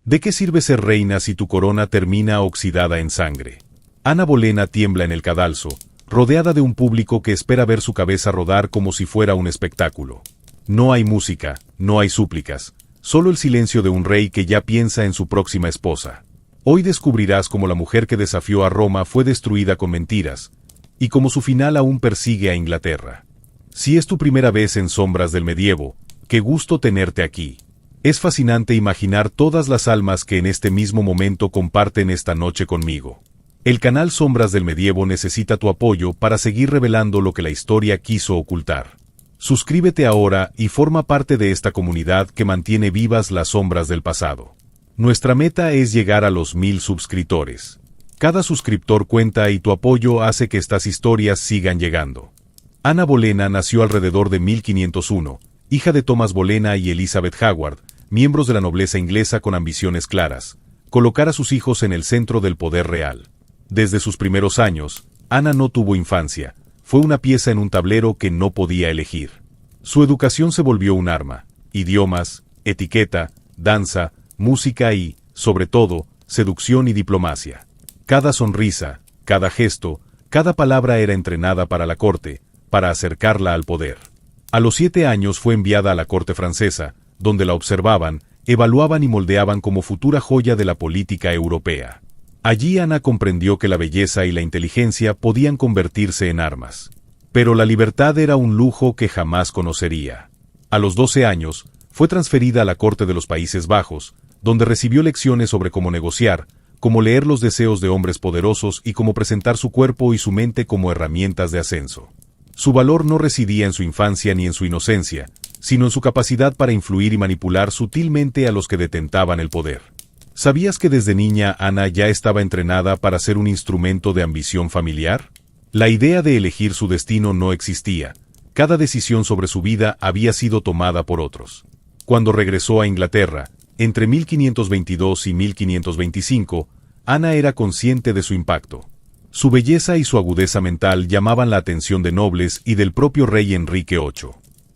¿De qué sirve ser reina si tu corona termina oxidada en sangre? Ana Bolena tiembla en el cadalso, rodeada de un público que espera ver su cabeza rodar como si fuera un espectáculo. No hay música, no hay súplicas, solo el silencio de un rey que ya piensa en su próxima esposa. Hoy descubrirás cómo la mujer que desafió a Roma fue destruida con mentiras, y cómo su final aún persigue a Inglaterra. Si es tu primera vez en Sombras del Medievo, qué gusto tenerte aquí. Es fascinante imaginar todas las almas que en este mismo momento comparten esta noche conmigo. El canal Sombras del Medievo necesita tu apoyo para seguir revelando lo que la historia quiso ocultar. Suscríbete ahora y forma parte de esta comunidad que mantiene vivas las sombras del pasado. Nuestra meta es llegar a los 1000 suscriptores. Cada suscriptor cuenta y tu apoyo hace que estas historias sigan llegando. Ana Bolena nació alrededor de 1501, hija de Thomas Bolena y Elizabeth Howard, miembros de la nobleza inglesa con ambiciones claras, colocar a sus hijos en el centro del poder real. Desde sus primeros años, Ana no tuvo infancia, fue una pieza en un tablero que no podía elegir. Su educación se volvió un arma: idiomas, etiqueta, danza, música y, sobre todo, seducción y diplomacia. Cada sonrisa, cada gesto, cada palabra era entrenada para la corte, para acercarla al poder. A los 7 años fue enviada a la corte francesa, donde la observaban, evaluaban y moldeaban como futura joya de la política europea. Allí Ana comprendió que la belleza y la inteligencia podían convertirse en armas. Pero la libertad era un lujo que jamás conocería. A los 12 años, fue transferida a la corte de los Países Bajos, donde recibió lecciones sobre cómo negociar, cómo leer los deseos de hombres poderosos y cómo presentar su cuerpo y su mente como herramientas de ascenso. Su valor no residía en su infancia ni en su inocencia, sino en su capacidad para influir y manipular sutilmente a los que detentaban el poder. ¿Sabías que desde niña Ana ya estaba entrenada para ser un instrumento de ambición familiar? La idea de elegir su destino no existía. Cada decisión sobre su vida había sido tomada por otros. Cuando regresó a Inglaterra, entre 1522 y 1525, Ana era consciente de su impacto. Su belleza y su agudeza mental llamaban la atención de nobles y del propio rey Enrique VIII.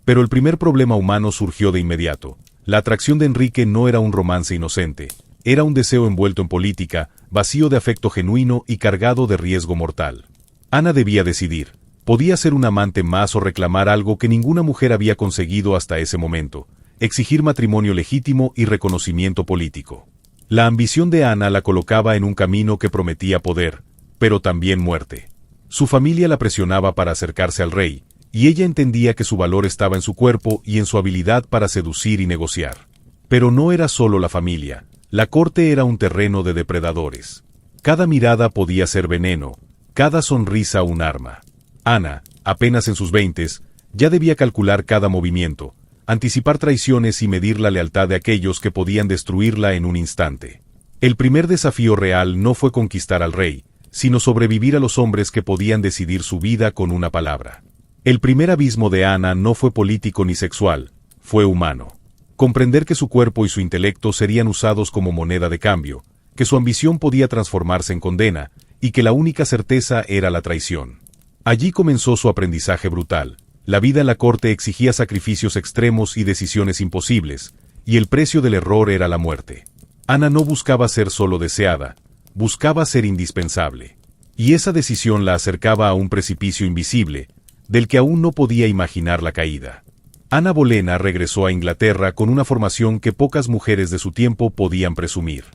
Pero el primer problema humano surgió de inmediato. La atracción de Enrique no era un romance inocente, era un deseo envuelto en política, vacío de afecto genuino y cargado de riesgo mortal. Ana debía decidir: podía ser un amante más o reclamar algo que ninguna mujer había conseguido hasta ese momento: exigir matrimonio legítimo y reconocimiento político. La ambición de Ana la colocaba en un camino que prometía poder, pero también muerte. Su familia la presionaba para acercarse al rey, y ella entendía que su valor estaba en su cuerpo y en su habilidad para seducir y negociar. Pero no era solo la familia, la corte era un terreno de depredadores. Cada mirada podía ser veneno, cada sonrisa un arma. Ana, apenas en sus 20s, ya debía calcular cada movimiento, anticipar traiciones y medir la lealtad de aquellos que podían destruirla en un instante. El primer desafío real no fue conquistar al rey, sino sobrevivir a los hombres que podían decidir su vida con una palabra. El primer abismo de Ana no fue político ni sexual, fue humano. Comprender que su cuerpo y su intelecto serían usados como moneda de cambio, que su ambición podía transformarse en condena, y que la única certeza era la traición. Allí comenzó su aprendizaje brutal. La vida en la corte exigía sacrificios extremos y decisiones imposibles, y el precio del error era la muerte. Ana no buscaba ser solo deseada, buscaba ser indispensable. Y esa decisión la acercaba a un precipicio invisible, del que aún no podía imaginar la caída. Ana Bolena regresó a Inglaterra con una formación que pocas mujeres de su tiempo podían presumir.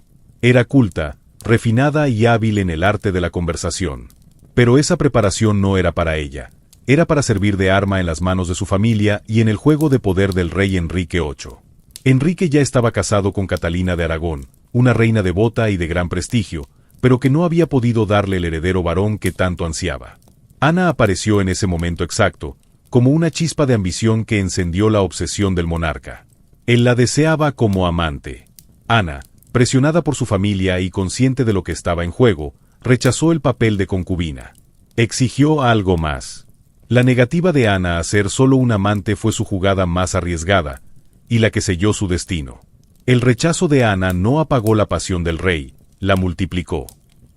Era culta, refinada y hábil en el arte de la conversación. Pero esa preparación no era para ella. Era para servir de arma en las manos de su familia y en el juego de poder del rey Enrique VIII. Enrique ya estaba casado con Catalina de Aragón, una reina devota y de gran prestigio, pero que no había podido darle el heredero varón que tanto ansiaba. Ana apareció en ese momento exacto, como una chispa de ambición que encendió la obsesión del monarca. Él la deseaba como amante. Ana, presionada por su familia y consciente de lo que estaba en juego, rechazó el papel de concubina. Exigió algo más. La negativa de Ana a ser solo un amante fue su jugada más arriesgada, y la que selló su destino. El rechazo de Ana no apagó la pasión del rey, la multiplicó.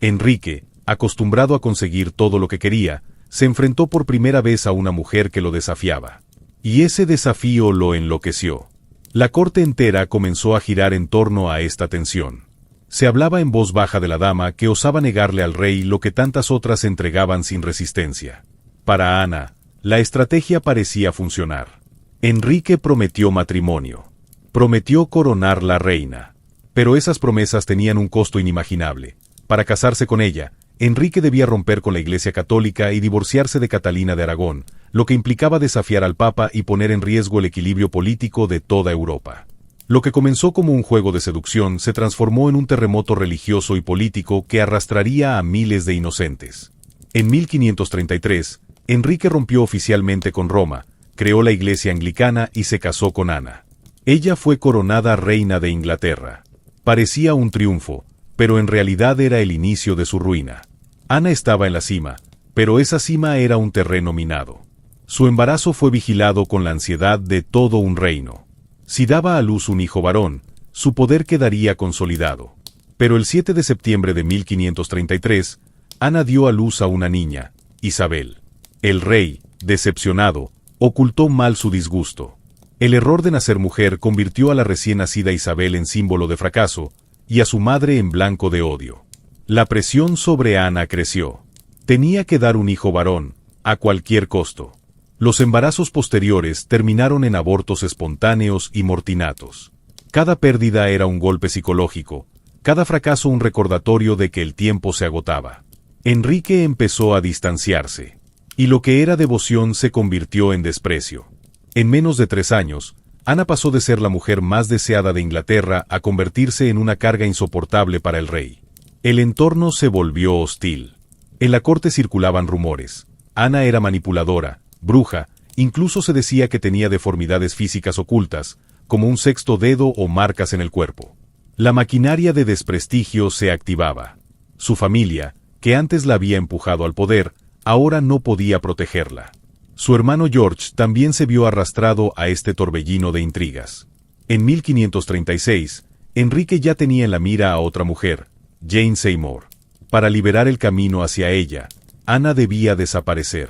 Enrique, acostumbrado a conseguir todo lo que quería, se enfrentó por primera vez a una mujer que lo desafiaba. Y ese desafío lo enloqueció. La corte entera comenzó a girar en torno a esta tensión. Se hablaba en voz baja de la dama que osaba negarle al rey lo que tantas otras entregaban sin resistencia. Para Ana, la estrategia parecía funcionar. Enrique prometió matrimonio. Prometió coronar la reina. Pero esas promesas tenían un costo inimaginable. Para casarse con ella, Enrique debía romper con la Iglesia Católica y divorciarse de Catalina de Aragón, lo que implicaba desafiar al Papa y poner en riesgo el equilibrio político de toda Europa. Lo que comenzó como un juego de seducción se transformó en un terremoto religioso y político que arrastraría a miles de inocentes. En 1533, Enrique rompió oficialmente con Roma, creó la Iglesia Anglicana y se casó con Ana. Ella fue coronada reina de Inglaterra. Parecía un triunfo, pero en realidad era el inicio de su ruina. Ana estaba en la cima, pero esa cima era un terreno minado. Su embarazo fue vigilado con la ansiedad de todo un reino. Si daba a luz un hijo varón, su poder quedaría consolidado. Pero el 7 de septiembre de 1533, Ana dio a luz a una niña, Isabel. El rey, decepcionado, ocultó mal su disgusto. El error de nacer mujer convirtió a la recién nacida Isabel en símbolo de fracaso, y a su madre en blanco de odio. La presión sobre Ana creció. Tenía que dar un hijo varón, a cualquier costo. Los embarazos posteriores terminaron en abortos espontáneos y mortinatos. Cada pérdida era un golpe psicológico, cada fracaso un recordatorio de que el tiempo se agotaba. Enrique empezó a distanciarse, y lo que era devoción se convirtió en desprecio. En menos de 3 años, Ana pasó de ser la mujer más deseada de Inglaterra a convertirse en una carga insoportable para el rey. El entorno se volvió hostil. En la corte circulaban rumores. Ana era manipuladora, bruja, incluso se decía que tenía deformidades físicas ocultas, como un sexto dedo o marcas en el cuerpo. La maquinaria de desprestigio se activaba. Su familia, que antes la había empujado al poder, ahora no podía protegerla. Su hermano George también se vio arrastrado a este torbellino de intrigas. En 1536, Enrique ya tenía en la mira a otra mujer, Jane Seymour. Para liberar el camino hacia ella, Ana debía desaparecer.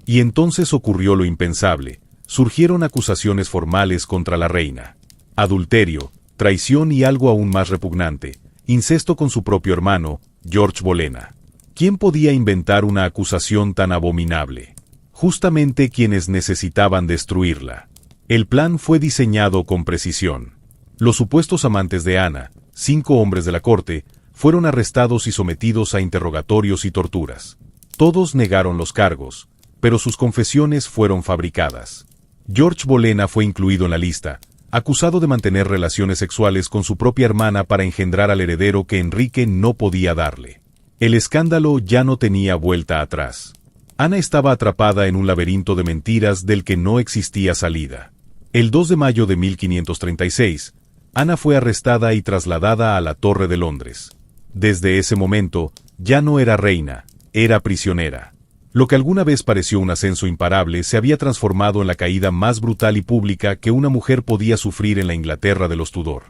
Y entonces ocurrió lo impensable, surgieron acusaciones formales contra la reina. Adulterio, traición y algo aún más repugnante, incesto con su propio hermano, George Bolena. ¿Quién podía inventar una acusación tan abominable? Justamente quienes necesitaban destruirla. El plan fue diseñado con precisión. Los supuestos amantes de Ana, 5 hombres de la corte, fueron arrestados y sometidos a interrogatorios y torturas. Todos negaron los cargos, pero sus confesiones fueron fabricadas. George Bolena fue incluido en la lista, acusado de mantener relaciones sexuales con su propia hermana para engendrar al heredero que Enrique no podía darle. El escándalo ya no tenía vuelta atrás. Ana estaba atrapada en un laberinto de mentiras del que no existía salida. El 2 de mayo de 1536, Ana fue arrestada y trasladada a la Torre de Londres. Desde ese momento, ya no era reina, era prisionera. Lo que alguna vez pareció un ascenso imparable se había transformado en la caída más brutal y pública que una mujer podía sufrir en la Inglaterra de los Tudor.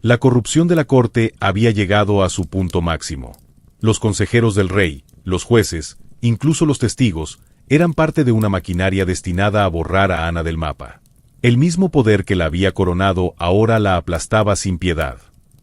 La corrupción de la corte había llegado a su punto máximo. Los consejeros del rey, los jueces, incluso los testigos, eran parte de una maquinaria destinada a borrar a Ana del mapa. El mismo poder que la había coronado ahora la aplastaba sin piedad.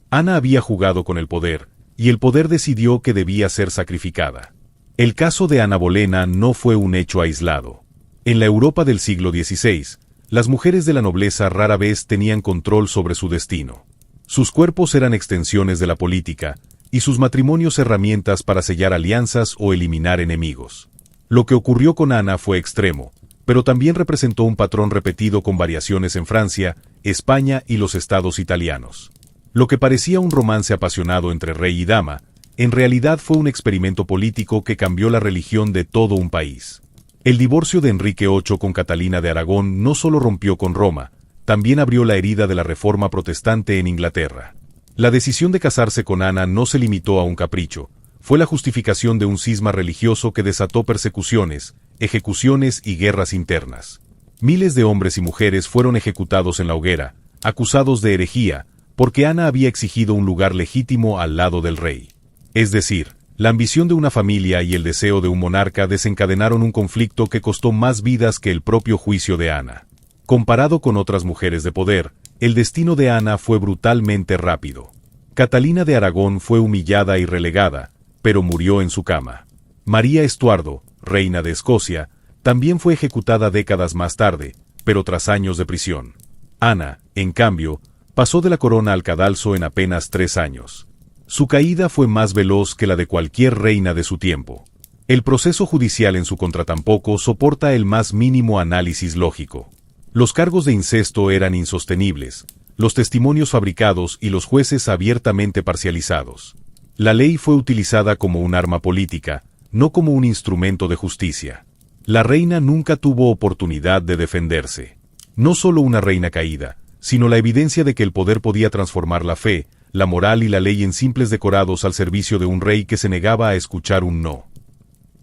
Ana había jugado con el poder, y el poder decidió que debía ser sacrificada. El caso de Ana Bolena no fue un hecho aislado. En la Europa del siglo XVI, las mujeres de la nobleza rara vez tenían control sobre su destino. Sus cuerpos eran extensiones de la política, y sus matrimonios herramientas para sellar alianzas o eliminar enemigos. Lo que ocurrió con Ana fue extremo, pero también representó un patrón repetido con variaciones en Francia, España y los estados italianos. Lo que parecía un romance apasionado entre rey y dama, en realidad fue un experimento político que cambió la religión de todo un país. El divorcio de Enrique VIII con Catalina de Aragón no solo rompió con Roma, también abrió la herida de la Reforma protestante en Inglaterra. La decisión de casarse con Ana no se limitó a un capricho, fue la justificación de un cisma religioso que desató persecuciones, ejecuciones y guerras internas. Miles de hombres y mujeres fueron ejecutados en la hoguera, acusados de herejía, porque Ana había exigido un lugar legítimo al lado del rey. Es decir, la ambición de una familia y el deseo de un monarca desencadenaron un conflicto que costó más vidas que el propio juicio de Ana. Comparado con otras mujeres de poder, el destino de Ana fue brutalmente rápido. Catalina de Aragón fue humillada y relegada, pero murió en su cama. María Estuardo, reina de Escocia, también fue ejecutada décadas más tarde, pero tras años de prisión. Ana, en cambio, pasó de la corona al cadalso en apenas 3 años. Su caída fue más veloz que la de cualquier reina de su tiempo. El proceso judicial en su contra tampoco soporta el más mínimo análisis lógico. Los cargos de incesto eran insostenibles, los testimonios fabricados y los jueces abiertamente parcializados. La ley fue utilizada como un arma política, no como un instrumento de justicia. La reina nunca tuvo oportunidad de defenderse. No solo una reina caída, sino la evidencia de que el poder podía transformar la fe, la moral y la ley en simples decorados al servicio de un rey que se negaba a escuchar un no.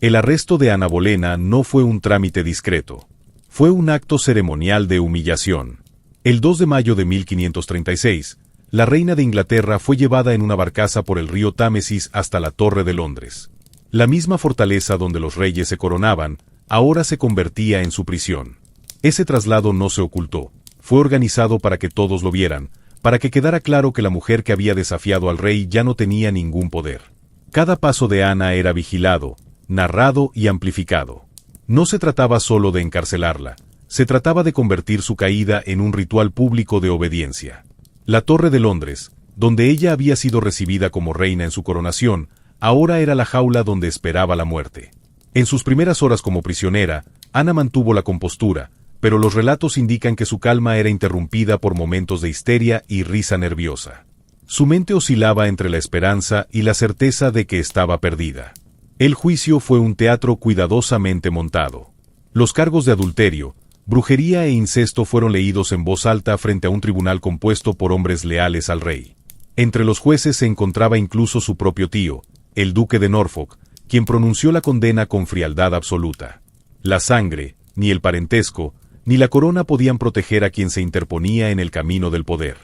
El arresto de Ana Bolena no fue un trámite discreto. Fue un acto ceremonial de humillación. El 2 de mayo de 1536, la reina de Inglaterra fue llevada en una barcaza por el río Támesis hasta la Torre de Londres. La misma fortaleza donde los reyes se coronaban, ahora se convertía en su prisión. Ese traslado no se ocultó, fue organizado para que todos lo vieran, para que quedara claro que la mujer que había desafiado al rey ya no tenía ningún poder. Cada paso de Ana era vigilado, narrado y amplificado. No se trataba solo de encarcelarla, se trataba de convertir su caída en un ritual público de obediencia. La Torre de Londres, donde ella había sido recibida como reina en su coronación, ahora era la jaula donde esperaba la muerte. En sus primeras horas como prisionera, Ana mantuvo la compostura, pero los relatos indican que su calma era interrumpida por momentos de histeria y risa nerviosa. Su mente oscilaba entre la esperanza y la certeza de que estaba perdida. El juicio fue un teatro cuidadosamente montado. Los cargos de adulterio, brujería e incesto fueron leídos en voz alta frente a un tribunal compuesto por hombres leales al rey. Entre los jueces se encontraba incluso su propio tío, el duque de Norfolk, quien pronunció la condena con frialdad absoluta. La sangre, ni el parentesco, ni la corona podían proteger a quien se interponía en el camino del poder.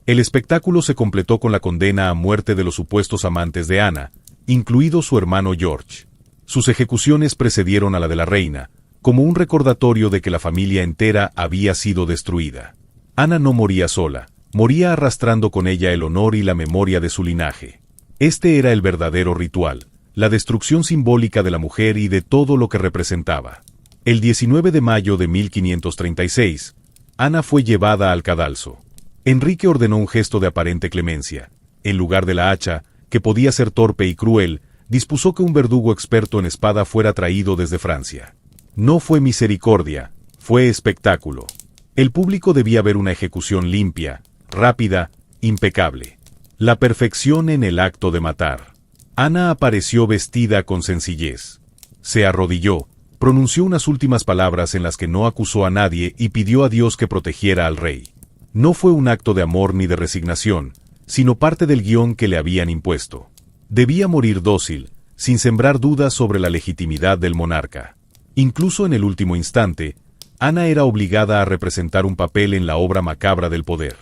El espectáculo se completó con la condena a muerte de los supuestos amantes de Ana, incluido su hermano George. Sus ejecuciones precedieron a la de la reina, como un recordatorio de que la familia entera había sido destruida. Ana no moría sola, moría arrastrando con ella el honor y la memoria de su linaje. Este era el verdadero ritual, la destrucción simbólica de la mujer y de todo lo que representaba. El 19 de mayo de 1536, Ana fue llevada al cadalso. Enrique ordenó un gesto de aparente clemencia. En lugar de la hacha, que podía ser torpe y cruel, dispuso que un verdugo experto en espada fuera traído desde Francia. No fue misericordia, fue espectáculo. El público debía ver una ejecución limpia, rápida, impecable. La perfección en el acto de matar. Ana apareció vestida con sencillez. Se arrodilló, pronunció unas últimas palabras en las que no acusó a nadie y pidió a Dios que protegiera al rey. No fue un acto de amor ni de resignación, sino parte del guión que le habían impuesto. Debía morir dócil, sin sembrar dudas sobre la legitimidad del monarca. Incluso en el último instante, Ana era obligada a representar un papel en la obra macabra del poder.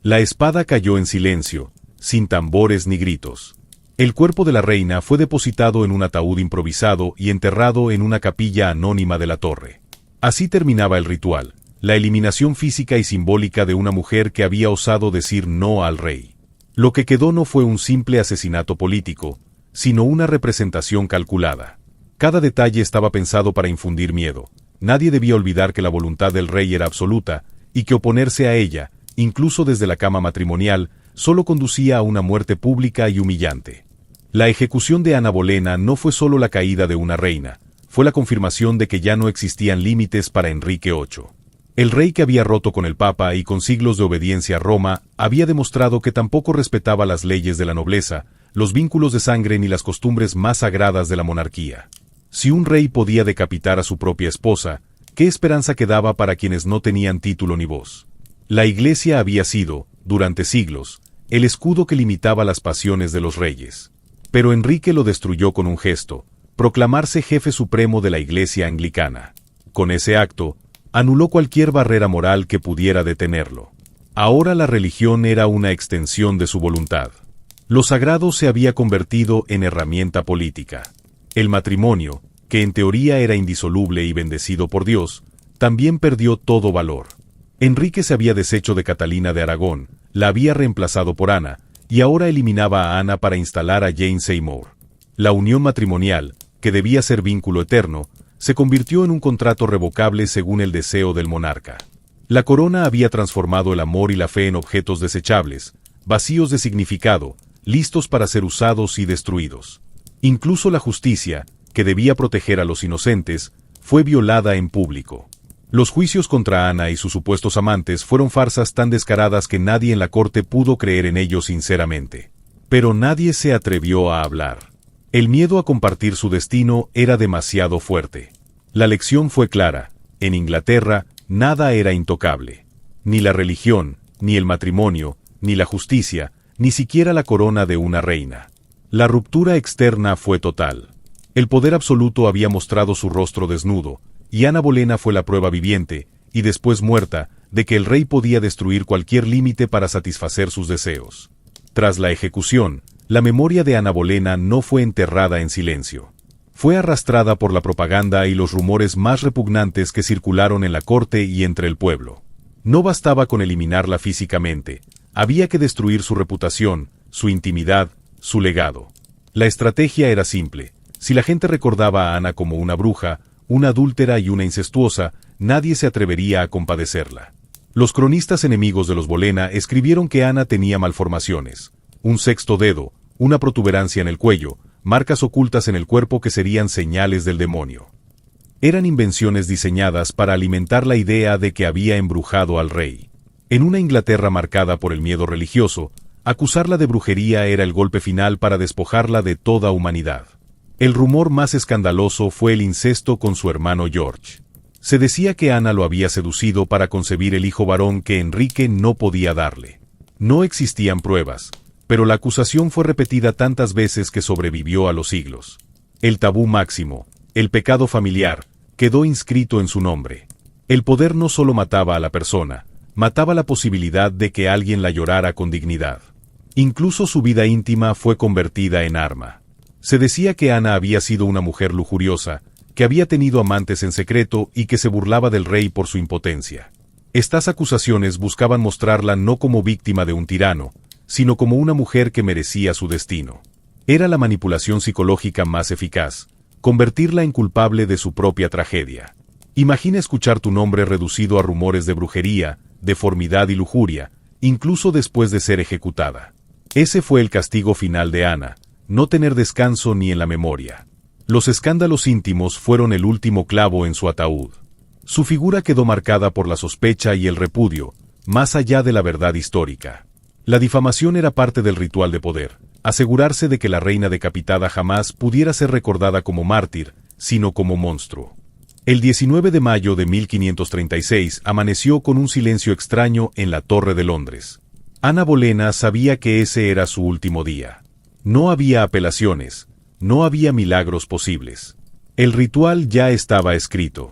La espada cayó en silencio, sin tambores ni gritos. El cuerpo de la reina fue depositado en un ataúd improvisado y enterrado en una capilla anónima de la torre. Así terminaba el ritual, la eliminación física y simbólica de una mujer que había osado decir no al rey. Lo que quedó no fue un simple asesinato político, sino una representación calculada. Cada detalle estaba pensado para infundir miedo. Nadie debía olvidar que la voluntad del rey era absoluta, y que oponerse a ella, incluso desde la cama matrimonial, solo conducía a una muerte pública y humillante. La ejecución de Ana Bolena no fue solo la caída de una reina, fue la confirmación de que ya no existían límites para Enrique VIII. El rey que había roto con el Papa y con siglos de obediencia a Roma, había demostrado que tampoco respetaba las leyes de la nobleza, los vínculos de sangre ni las costumbres más sagradas de la monarquía. Si un rey podía decapitar a su propia esposa, ¿qué esperanza quedaba para quienes no tenían título ni voz? La Iglesia había sido, durante siglos, el escudo que limitaba las pasiones de los reyes. Pero Enrique lo destruyó con un gesto, proclamarse jefe supremo de la Iglesia anglicana. Con ese acto, anuló cualquier barrera moral que pudiera detenerlo. Ahora la religión era una extensión de su voluntad. Lo sagrado se había convertido en herramienta política. El matrimonio, que en teoría era indisoluble y bendecido por Dios, también perdió todo valor. Enrique se había deshecho de Catalina de Aragón, la había reemplazado por Ana, y ahora eliminaba a Ana para instalar a Jane Seymour. La unión matrimonial, que debía ser vínculo eterno, se convirtió en un contrato revocable según el deseo del monarca. La corona había transformado el amor y la fe en objetos desechables, vacíos de significado, listos para ser usados y destruidos. Incluso la justicia, que debía proteger a los inocentes, fue violada en público. Los juicios contra Ana y sus supuestos amantes fueron farsas tan descaradas que nadie en la corte pudo creer en ellos sinceramente. Pero nadie se atrevió a hablar. El miedo a compartir su destino era demasiado fuerte. La lección fue clara: en Inglaterra, nada era intocable. Ni la religión, ni el matrimonio, ni la justicia, ni siquiera la corona de una reina. La ruptura externa fue total. El poder absoluto había mostrado su rostro desnudo, y Ana Bolena fue la prueba viviente, y después muerta, de que el rey podía destruir cualquier límite para satisfacer sus deseos. Tras la ejecución, la memoria de Ana Bolena no fue enterrada en silencio. Fue arrastrada por la propaganda y los rumores más repugnantes que circularon en la corte y entre el pueblo. No bastaba con eliminarla físicamente, había que destruir su reputación, su intimidad, su legado. La estrategia era simple: si la gente recordaba a Ana como una bruja, una adúltera y una incestuosa, nadie se atrevería a compadecerla. Los cronistas enemigos de los Bolena escribieron que Ana tenía malformaciones: un sexto dedo, una protuberancia en el cuello, marcas ocultas en el cuerpo que serían señales del demonio. Eran invenciones diseñadas para alimentar la idea de que había embrujado al rey. En una Inglaterra marcada por el miedo religioso, acusarla de brujería era el golpe final para despojarla de toda humanidad. El rumor más escandaloso fue el incesto con su hermano George. Se decía que Ana lo había seducido para concebir el hijo varón que Enrique no podía darle. No existían pruebas, pero la acusación fue repetida tantas veces que sobrevivió a los siglos. El tabú máximo, el pecado familiar, quedó inscrito en su nombre. El poder no solo mataba a la persona, mataba la posibilidad de que alguien la llorara con dignidad. Incluso su vida íntima fue convertida en arma. Se decía que Ana había sido una mujer lujuriosa, que había tenido amantes en secreto y que se burlaba del rey por su impotencia. Estas acusaciones buscaban mostrarla no como víctima de un tirano, sino como una mujer que merecía su destino. Era la manipulación psicológica más eficaz: convertirla en culpable de su propia tragedia. Imagina escuchar tu nombre reducido a rumores de brujería, deformidad y lujuria, incluso después de ser ejecutada. Ese fue el castigo final de Ana: no tener descanso ni en la memoria. Los escándalos íntimos fueron el último clavo en su ataúd. Su figura quedó marcada por la sospecha y el repudio, más allá de la verdad histórica. La difamación era parte del ritual de poder: asegurarse de que la reina decapitada jamás pudiera ser recordada como mártir, sino como monstruo. El 19 de mayo de 1536 amaneció con un silencio extraño en la Torre de Londres. Ana Bolena sabía que ese era su último día. No había apelaciones, no había milagros posibles. El ritual ya estaba escrito.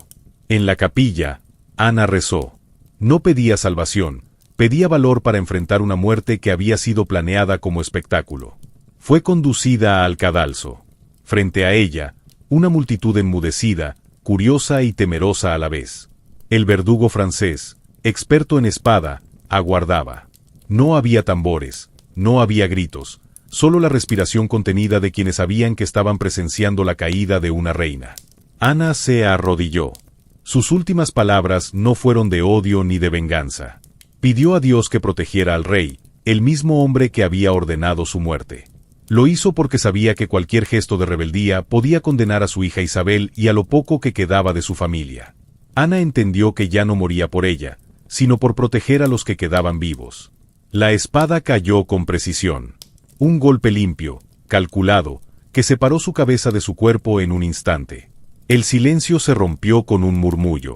En la capilla, Ana rezó. No pedía salvación, pedía valor para enfrentar una muerte que había sido planeada como espectáculo. Fue conducida al cadalso. Frente a ella, una multitud enmudecida, curiosa y temerosa a la vez. El verdugo francés, experto en espada, aguardaba. No había tambores, no había gritos, solo la respiración contenida de quienes sabían que estaban presenciando la caída de una reina. Ana se arrodilló. Sus últimas palabras no fueron de odio ni de venganza. Pidió a Dios que protegiera al rey, el mismo hombre que había ordenado su muerte. Lo hizo porque sabía que cualquier gesto de rebeldía podía condenar a su hija Isabel y a lo poco que quedaba de su familia. Ana entendió que ya no moría por ella, sino por proteger a los que quedaban vivos. La espada cayó con precisión. Un golpe limpio, calculado, que separó su cabeza de su cuerpo en un instante. El silencio se rompió con un murmullo.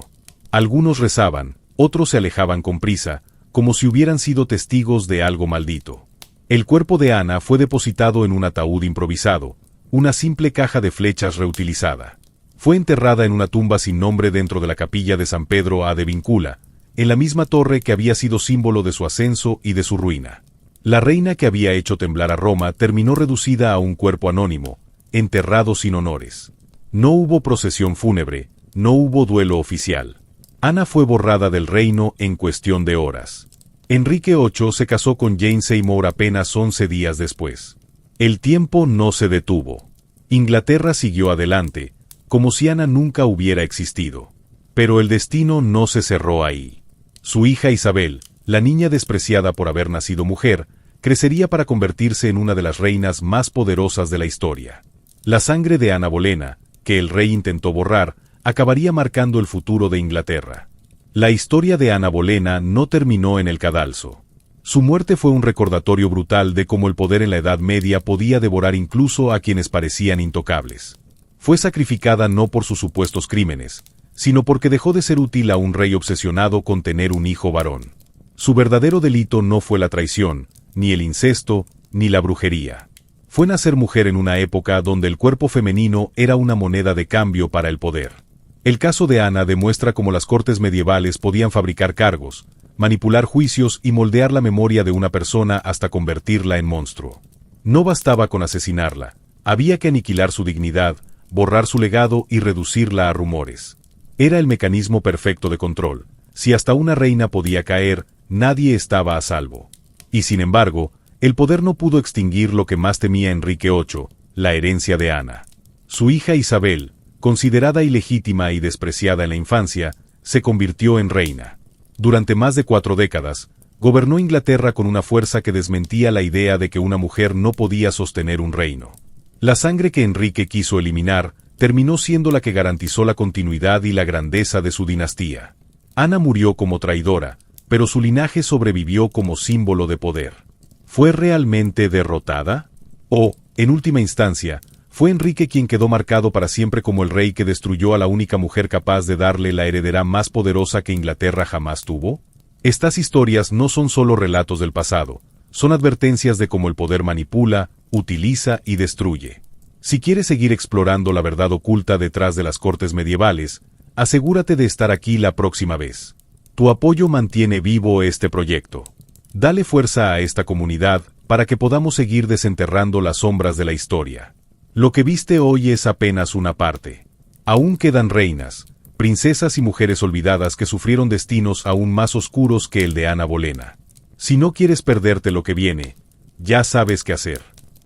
Algunos rezaban, otros se alejaban con prisa, como si hubieran sido testigos de algo maldito. El cuerpo de Ana fue depositado en un ataúd improvisado, una simple caja de flechas reutilizada. Fue enterrada en una tumba sin nombre dentro de la capilla de San Pedro a de Vincula, en la misma torre que había sido símbolo de su ascenso y de su ruina. La reina que había hecho temblar a Roma terminó reducida a un cuerpo anónimo, enterrado sin honores. No hubo procesión fúnebre, no hubo duelo oficial. Ana fue borrada del reino en cuestión de horas. Enrique VIII se casó con Jane Seymour apenas 11 días después. El tiempo no se detuvo. Inglaterra siguió adelante, como si Ana nunca hubiera existido. Pero el destino no se cerró ahí. Su hija Isabel, la niña despreciada por haber nacido mujer, crecería para convertirse en una de las reinas más poderosas de la historia. La sangre de Ana Bolena, que el rey intentó borrar, acabaría marcando el futuro de Inglaterra. La historia de Ana Bolena no terminó en el cadalso. Su muerte fue un recordatorio brutal de cómo el poder en la Edad Media podía devorar incluso a quienes parecían intocables. Fue sacrificada no por sus supuestos crímenes, sino porque dejó de ser útil a un rey obsesionado con tener un hijo varón. Su verdadero delito no fue la traición, ni el incesto, ni la brujería. Fue nacer mujer en una época donde el cuerpo femenino era una moneda de cambio para el poder. El caso de Ana demuestra cómo las cortes medievales podían fabricar cargos, manipular juicios y moldear la memoria de una persona hasta convertirla en monstruo. No bastaba con asesinarla, había que aniquilar su dignidad, borrar su legado y reducirla a rumores. Era el mecanismo perfecto de control. Si hasta una reina podía caer, nadie estaba a salvo. Y sin embargo, el poder no pudo extinguir lo que más temía Enrique VIII, la herencia de Ana. Su hija Isabel, considerada ilegítima y despreciada en la infancia, se convirtió en reina. Durante más de 4 décadas, gobernó Inglaterra con una fuerza que desmentía la idea de que una mujer no podía sostener un reino. La sangre que Enrique quiso eliminar terminó siendo la que garantizó la continuidad y la grandeza de su dinastía. Ana murió como traidora, pero su linaje sobrevivió como símbolo de poder. ¿Fue realmente derrotada? ¿O, en última instancia, fue Enrique quien quedó marcado para siempre como el rey que destruyó a la única mujer capaz de darle la heredera más poderosa que Inglaterra jamás tuvo? Estas historias no son solo relatos del pasado, son advertencias de cómo el poder manipula, utiliza y destruye. Si quieres seguir explorando la verdad oculta detrás de las cortes medievales, asegúrate de estar aquí la próxima vez. Tu apoyo mantiene vivo este proyecto. Dale fuerza a esta comunidad para que podamos seguir desenterrando las sombras de la historia. Lo que viste hoy es apenas una parte. Aún quedan reinas, princesas y mujeres olvidadas que sufrieron destinos aún más oscuros que el de Ana Bolena. Si no quieres perderte lo que viene, ya sabes qué hacer.